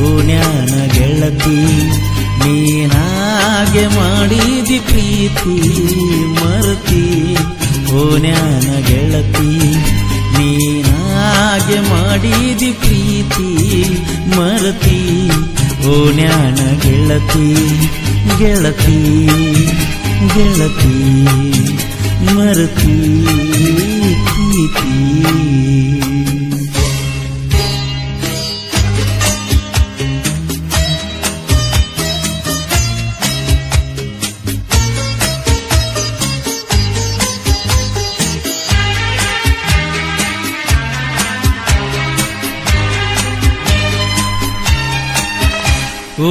ಓಣ್ಯಾನ ಗೆಳತಿ ನೀನಾಗೆ ಮಾಡಿದಿ ಪ್ರೀತಿ ಮರತಿ ಓಣ್ಯಾನ ಗೆಳತಿ ನೀನಾಗೆ ಮಾಡಿದಿ ಪ್ರೀತಿ ಮರತಿ ಓಣ್ಯಾನ ಗೆಳತಿ ಗೆಳತಿ ಗೆಳತಿ ಮರತಿ ಪ್ರೀತಿ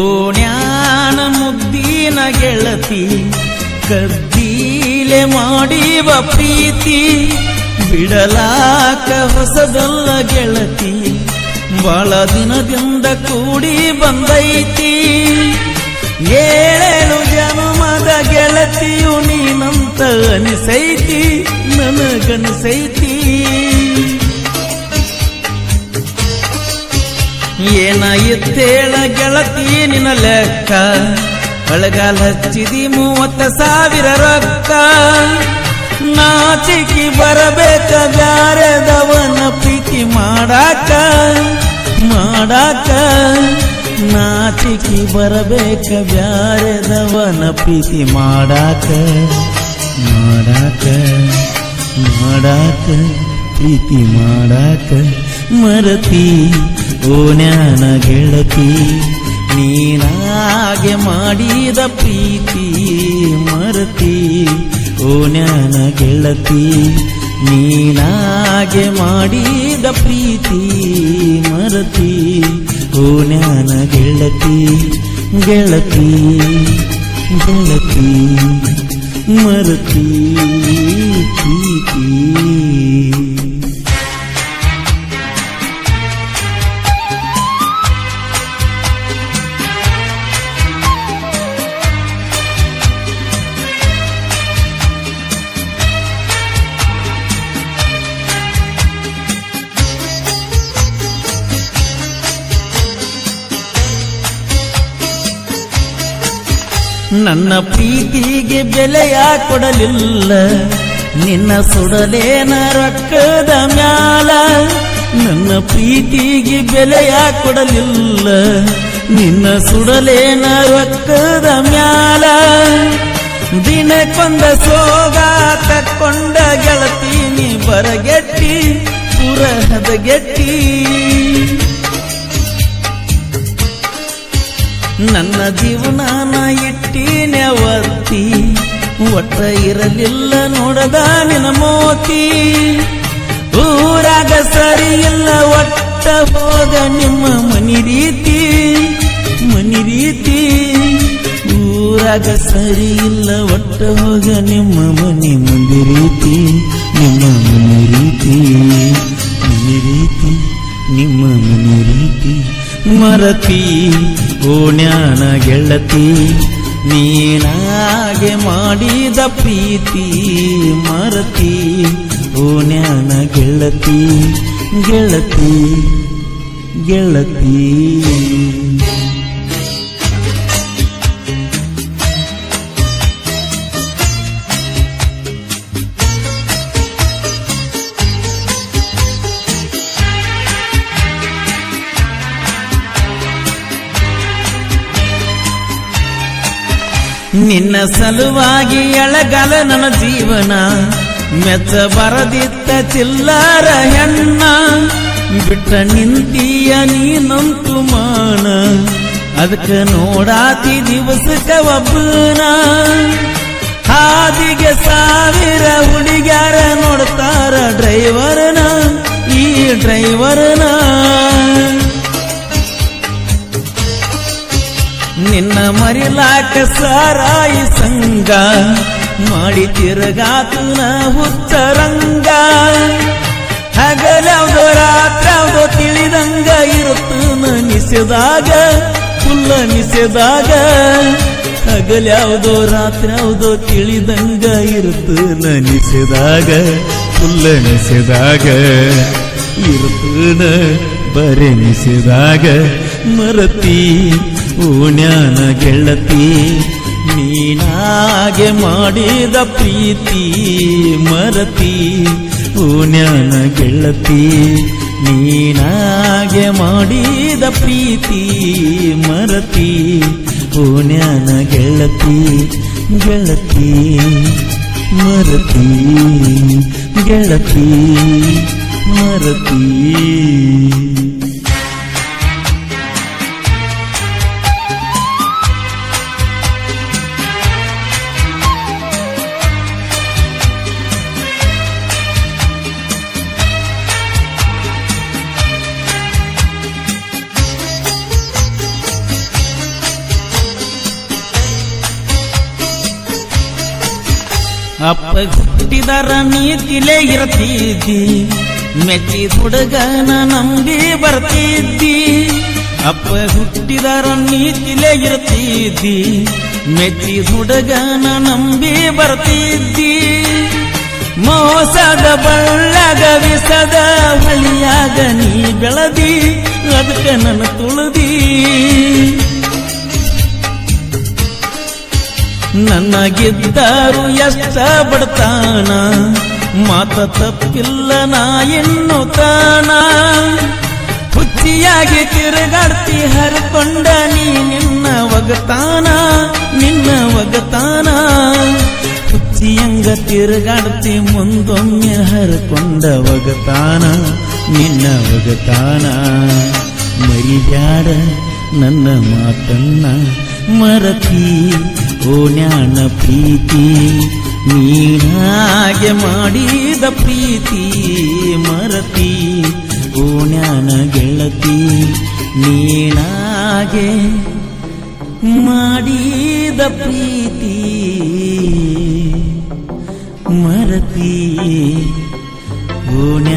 ಓಣ್ಯಾನ ಮುದ್ದಿನ ಗೆಳತಿ ಕದ್ದೀಲೆ ಮಾಡಿವ ಪ್ರೀತಿ ಬಿಡಲಾಕ ಹೊಸದಲ್ಲ ಗೆಳತಿ ಬಾಳ ದಿನದಿಂದ ಕೂಡಿ ಬಂದೈತಿ ಏಳೇಳು ಜನ್ಮದ ಗೆಳತಿಯು ನೀನಂತ ಅನಿಸೈತಿ ನನಗನಿಸೈತಿ ಏನ ಎತ್ತೇಳ ಗೆಳತಿ ನಿನ್ನ ಲೆಕ್ಕ ಒಳಗಾಲ ಹಚ್ಚಿದಿ 30,000 ರೊಕ್ಕ ನಾಚಿಕಿ ಬರಬೇಕ ಬ್ಯಾರೆದವನ ಪ್ರೀತಿ ಮಾಡಾಕ ನಾಚಿಕಿ ಬರಬೇಕ ಬ್ಯಾರೆದವನ ಪ್ರೀತಿ ಮಾಡಾಕ ಪ್ರೀತಿ ಮಾಡಾಕ ಮರತಿ ಓಣ್ಯಾನ ಗೆಳತಿ ನೀನಾಗೆ ಮಾಡಿದ ಪ್ರೀತಿ ಮರತಿ ಓಣ್ಯಾನ ಗೆಳತಿ ನೀನಾಗೆ ಮಾಡಿದ ಪ್ರೀತಿ ಮರತಿ ಓಣ್ಯಾನ ಗೆಳತಿ ಗೆಳತಿ ಗೆಳತಿ ಮರತಿ ಪ್ರೀತಿ ನನ್ನ ಪ್ರೀತಿಗೆ ಬೆಲೆಯ ಕೊಡಲಿಲ್ಲ ನಿನ್ನ ಸುಡಲೇನ ರೊಕ್ಕದ ಮ್ಯಾಲ ನನ್ನ ಪ್ರೀತಿಗೆ ಬೆಲೆಯ ಕೊಡಲಿಲ್ಲ ನಿನ್ನ ಸುಡಲೇನ ರೊಕ್ಕದ ಮ್ಯಾಲ ದಿನಕ್ಕೊಂದ ಸೋಗ ತಕ್ಕೊಂಡ ಗೆಳತಿ ನೀ ಬರಗೆಟ್ಟಿ ಪುರಹದ ಗೆಟ್ಟಿ ನನ್ನ ಜೀವನಾನ ಇಟ್ಟಿನೆ ಒತ್ತಿ ಒಟ್ಟ ಇರಲಿಲ್ಲ ನೋಡದ ನಿನ್ನ ಮೋತಿ ಊರಾಗ ಸರಿ ಇಲ್ಲ ಒಟ್ಟ ಹೋಗ ನಿಮ್ಮ ಮನಿ ರೀತಿ ಊರಾಗ ಸರಿ ಇಲ್ಲ ಒಟ್ಟ ಹೋಗ ನಿಮ್ಮ ಮನಿ ಮುಂದಿ ರೀತಿ ನಿಮ್ಮ ಮನಿ ರೀತಿ ನಿಮ್ಮ ಮನಿ ರೀತಿ ಮರತಿ ಓಣ್ಯಾನ ಗೆಳತಿ ನೀನಾಗೆ ಮಾಡಿದ ಪ್ರೀತಿ ಮರತಿ ಓಣ್ಯಾನ ಗೆಳತಿ ಗೆಳತಿ ಗೆಳತಿ ನಿನ್ನ ಸಲುವಾಗಿ ಎಳಗಲ ನನ್ನ ಜೀವನ ಮೆಚ್ಚ ಬರದಿತ್ತ ಚಿಲ್ಲರ ಹೆಣ್ಣ ಬಿಟ್ಟ ನಿಂತೀಯ ನೀನಂತು ಮಾನ ಅದಕ್ಕೆ ನೋಡಾತಿ ದಿವಸಕ್ಕ ಒಬ್ಬನ ಹಾದಿಗೆ 1000 ಹುಡುಗ್ಯಾರ ನೋಡ್ತಾರ ಡ್ರೈವರ್ನ ಈ ಡ್ರೈವರ್ನ ನಿನ್ನ ಮರಿಲಾಕ ಸಾರಾಯಿ ಸಂಗ ಮಾಡಿ ತಿರುಗಾತನ ಹುಚ್ಚರಂಗ ಹಗಲ್ಯಾವ್ದೋ ರಾತ್ರ್ಯಾವ್ದೋ ತಿಳಿದಂಗ ಇರುತ್ತನ ನಿಸೆದಾಗ ಫುಲ್ಲ ನಿಸೆದಾಗ ಹಗಲ್ಯಾವ್ದೋ ರಾತ್ರ್ಯಾವ್ದೋ ತಿಳಿದಂಗ ಇರುತ್ತನ ನಿಸೆದಾಗ ಫುಲ್ಲ ನಿಸೆದಾಗ ಇರುತ್ತನ ಬರೆ ನಿಸೆದಾಗ ಮರತಿ ಓಣ್ಯಾನ ಗೆಳತಿ ನೀನಾಗೆ ಮಾಡಿದ ಪ್ರೀತಿ ಮರತಿ ಓಣ್ಯಾನ ಗೆಳತಿ ನೀನಾಗೆ ಮಾಡಿದ ಪ್ರೀತಿ ಮರತಿ ಓಣ್ಯಾನ ಗೆಳತಿ ಗೆಳತಿ ಮರತಿ ಗೆಳತಿ ಮರತಿ ಅಪ್ಪ ಹುಟ್ಟಿದರ ನೀತಿಲೇ ಇರ್ತಿದ್ದಿ ಮೆಚ್ಚಿದ ಹುಡುಗನ ನಂಬಿ ಬರ್ತಿದ್ದಿ ಅಪ್ಪ ಹುಟ್ಟಿದರ ನೀತಿಲೇ ಇರ್ತಿದ್ದಿ ಮೆಚ್ಚಿದ ಹುಡುಗನ ನಂಬಿ ಬರ್ತಿದ್ದಿ ಮೋಸದ ಬಳ್ಳಗ ವಿಸದ ಹೊಳಿಯಾಗ ನೀ ಬೆಳದಿ ಅದಕ್ಕೆ ನನ್ನ ತುಳದಿ ನನಗಿದ್ದರು ಎಷ್ಟ ಬಡತಾನ ಮಾತ ತಪ್ಪಿಲ್ಲ ನಾ ಎನ್ನುತ್ತಾನ ಹುಚ್ಚಿಯಾಗಿ ತಿರುಗಾಡ್ತಿ ಹರ್ಕೊಂಡ ನೀ ನಿನ್ನ ಒಗತಾನ ಹುಚ್ಚಿಯಂಗ ತಿರುಗಾಡ್ತಿ ಮುಂದೊಮ್ಮೆ ಹರ್ಕೊಂಡ ಒಗತಾನ ನಿನ್ನ ಒಗತಾನ ಮರಿಬ್ಯಾಡ ನನ್ನ ಮಾತನ್ನ ಮರತಿ ಓಣ್ಯಾನ ಪ್ರೀತಿ ನೀನಾಗೆ ಮಾಡಿದ ಪ್ರೀತಿ ಮರತಿ ಓಣ್ಯಾನ ಗೆಳತಿ ನೀನಾಗೆ ಮಾಡಿದ ಪ್ರೀತಿ ಮರತಿ ಓಣ್ಯ